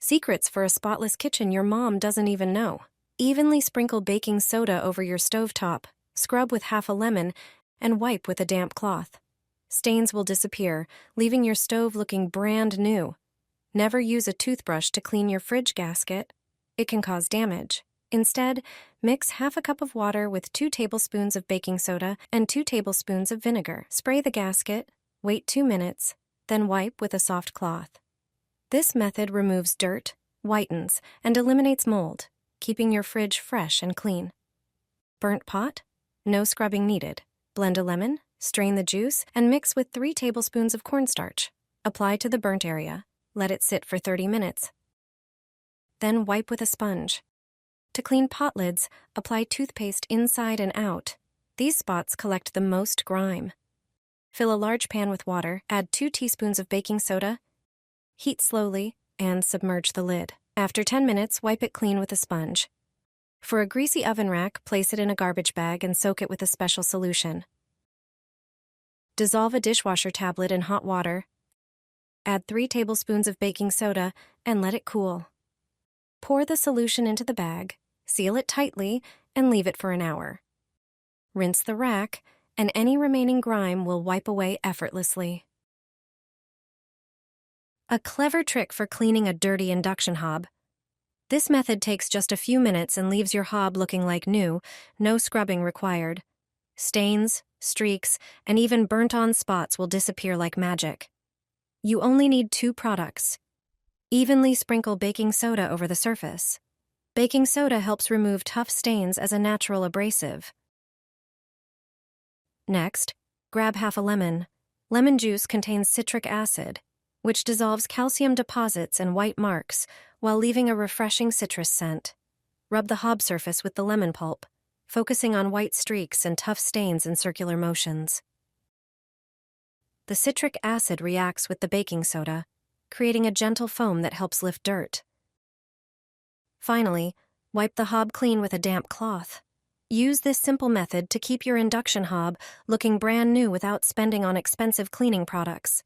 Secrets for a spotless kitchen your mom doesn't even know. Evenly sprinkle baking soda over your stovetop, scrub with half a lemon, and wipe with a damp cloth. Stains will disappear, leaving your stove looking brand new. Never use a toothbrush to clean your fridge gasket. It can cause damage. Instead, mix half a cup of water with 2 tablespoons of baking soda and 2 tablespoons of vinegar. Spray the gasket, wait 2 minutes, then wipe with a soft cloth. This method removes dirt, whitens, and eliminates mold, keeping your fridge fresh and clean. Burnt pot? No scrubbing needed. Blend a lemon, strain the juice, and mix with 3 tablespoons of cornstarch. Apply to the burnt area. Let it sit for 30 minutes. Then wipe with a sponge. To clean pot lids, apply toothpaste inside and out. These spots collect the most grime. Fill a large pan with water, add 2 teaspoons of baking soda, heat slowly, and submerge the lid. After 10 minutes, wipe it clean with a sponge. For a greasy oven rack, place it in a garbage bag and soak it with a special solution. Dissolve a dishwasher tablet in hot water. Add 3 tablespoons of baking soda and let it cool. Pour the solution into the bag, seal it tightly, and leave it for an hour. Rinse the rack, and any remaining grime will wipe away effortlessly. A clever trick for cleaning a dirty induction hob. This method takes just a few minutes and leaves your hob looking like new, no scrubbing required. Stains, streaks, and even burnt-on spots will disappear like magic. You only need 2 products. Evenly sprinkle baking soda over the surface. Baking soda helps remove tough stains as a natural abrasive. Next, grab half a lemon. Lemon juice contains citric acid, which dissolves calcium deposits and white marks while leaving a refreshing citrus scent. Rub the hob surface with the lemon pulp, focusing on white streaks and tough stains in circular motions. The citric acid reacts with the baking soda, creating a gentle foam that helps lift dirt. Finally, wipe the hob clean with a damp cloth. Use this simple method to keep your induction hob looking brand new without spending on expensive cleaning products.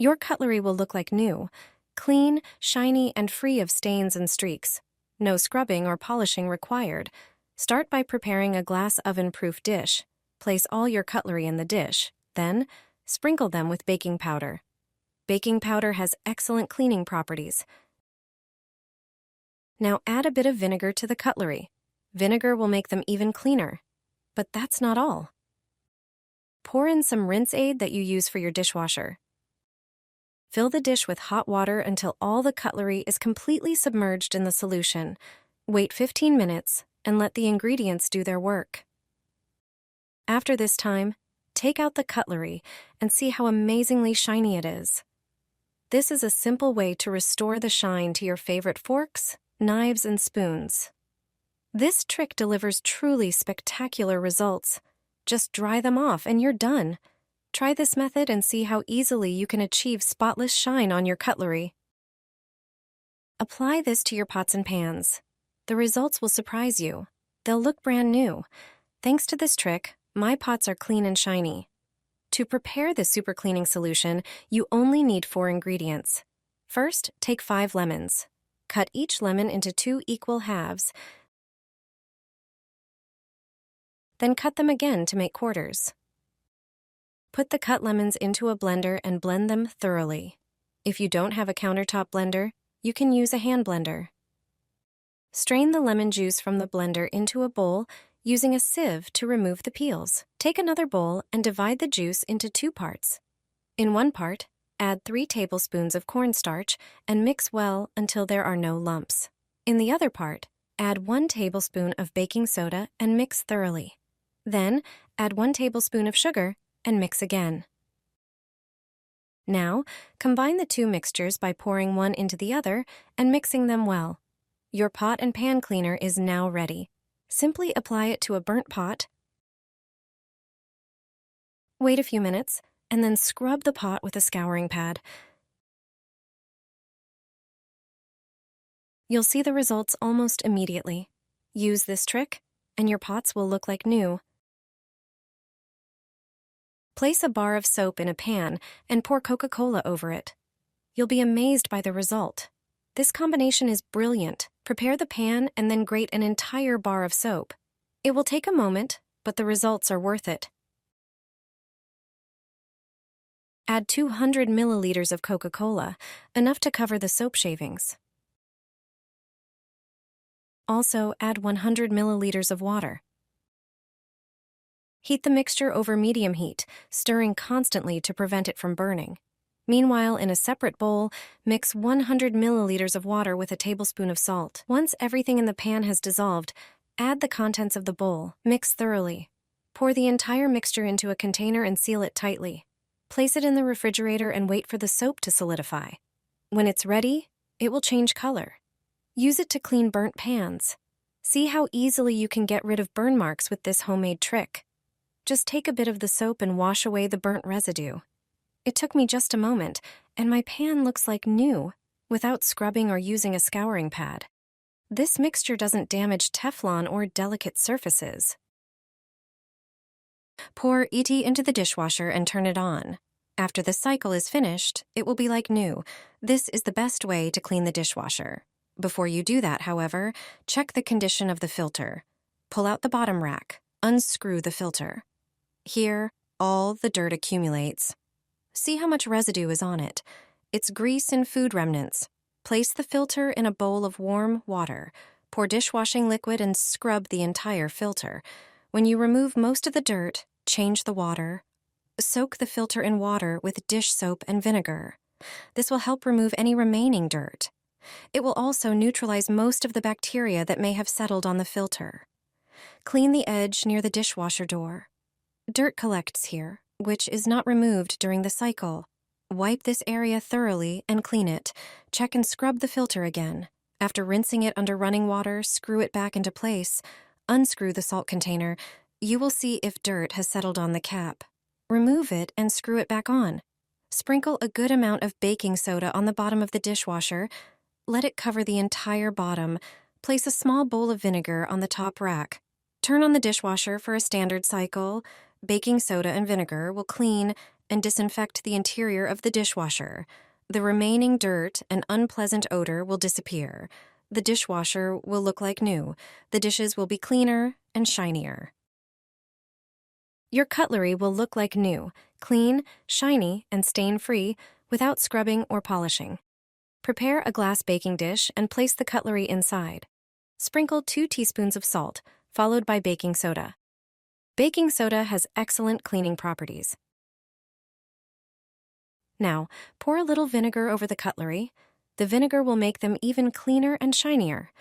Your cutlery will look like new, clean, shiny, and free of stains and streaks. No scrubbing or polishing required. Start by preparing a glass oven-proof dish. Place all your cutlery in the dish. Then, sprinkle them with baking powder. Baking powder has excellent cleaning properties. Now add a bit of vinegar to the cutlery. Vinegar will make them even cleaner. But that's not all. Pour in some rinse aid that you use for your dishwasher. Fill the dish with hot water until all the cutlery is completely submerged in the solution. Wait 15 minutes and let the ingredients do their work. After this time, take out the cutlery and see how amazingly shiny it is. This is a simple way to restore the shine to your favorite forks, knives, and spoons. This trick delivers truly spectacular results. Just dry them off and you're done. Try this method and see how easily you can achieve spotless shine on your cutlery. Apply this to your pots and pans. The results will surprise you. They'll look brand new. Thanks to this trick, my pots are clean and shiny. To prepare this super cleaning solution, you only need 4 ingredients. First, take 5 lemons. Cut each lemon into 2 equal halves. Then cut them again to make quarters. Put the cut lemons into a blender and blend them thoroughly. If you don't have a countertop blender, you can use a hand blender. Strain the lemon juice from the blender into a bowl using a sieve to remove the peels. Take another bowl and divide the juice into 2 parts. In one part, add 3 tablespoons of cornstarch and mix well until there are no lumps. In the other part, add 1 tablespoon of baking soda and mix thoroughly. Then, add 1 tablespoon of sugar and mix again. Now, combine the 2 mixtures by pouring one into the other and mixing them well. Your pot and pan cleaner is now ready. Simply apply it to a burnt pot. Wait a few minutes, and then scrub the pot with a scouring pad. You'll see the results almost immediately. Use this trick, and your pots will look like new. Place a bar of soap in a pan and pour Coca-Cola over it. You'll be amazed by the result. This combination is brilliant. Prepare the pan and then grate an entire bar of soap. It will take a moment, but the results are worth it. Add 200 milliliters of Coca-Cola, enough to cover the soap shavings. Also, add 100 milliliters of water. Heat the mixture over medium heat, stirring constantly to prevent it from burning. Meanwhile, in a separate bowl, mix 100 milliliters of water with a tablespoon of salt. Once everything in the pan has dissolved, add the contents of the bowl. Mix thoroughly. Pour the entire mixture into a container and seal it tightly. Place it in the refrigerator and wait for the soap to solidify. When it's ready, it will change color. Use it to clean burnt pans. See how easily you can get rid of burn marks with this homemade trick. Just take a bit of the soap and wash away the burnt residue. It took me just a moment, and my pan looks like new, without scrubbing or using a scouring pad. This mixture doesn't damage Teflon or delicate surfaces. Pour ET into the dishwasher and turn it on. After the cycle is finished, it will be like new. This is the best way to clean the dishwasher. Before you do that, however, check the condition of the filter. Pull out the bottom rack. Unscrew the filter. Here, all the dirt accumulates. See how much residue is on it. It's grease and food remnants. Place the filter in a bowl of warm water. Pour dishwashing liquid and scrub the entire filter. When you remove most of the dirt, change the water. Soak the filter in water with dish soap and vinegar. This will help remove any remaining dirt. It will also neutralize most of the bacteria that may have settled on the filter. Clean the edge near the dishwasher door. Dirt collects here, which is not removed during the cycle. Wipe this area thoroughly and clean it. Check and scrub the filter again. After rinsing it under running water, screw it back into place. Unscrew the salt container. You will see if dirt has settled on the cap. Remove it and screw it back on. Sprinkle a good amount of baking soda on the bottom of the dishwasher. Let it cover the entire bottom. Place a small bowl of vinegar on the top rack. Turn on the dishwasher for a standard cycle. Baking soda and vinegar will clean and disinfect the interior of the dishwasher. The remaining dirt and unpleasant odor will disappear. The dishwasher will look like new. The dishes will be cleaner and shinier. Your cutlery will look like new, clean, shiny, and stain-free without scrubbing or polishing. Prepare a glass baking dish and place the cutlery inside. Sprinkle 2 teaspoons of salt, followed by baking soda. Baking soda has excellent cleaning properties. Now, pour a little vinegar over the cutlery. The vinegar will make them even cleaner and shinier.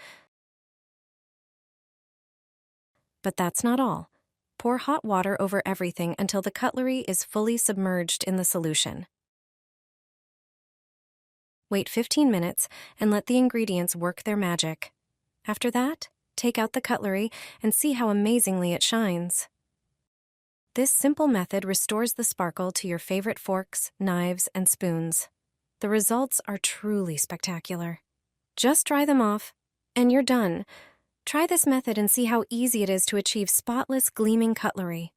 But that's not all. Pour hot water over everything until the cutlery is fully submerged in the solution. Wait 15 minutes and let the ingredients work their magic. After that, take out the cutlery and see how amazingly it shines. This simple method restores the sparkle to your favorite forks, knives, and spoons. The results are truly spectacular. Just dry them off, and you're done. Try this method and see how easy it is to achieve spotless, gleaming cutlery.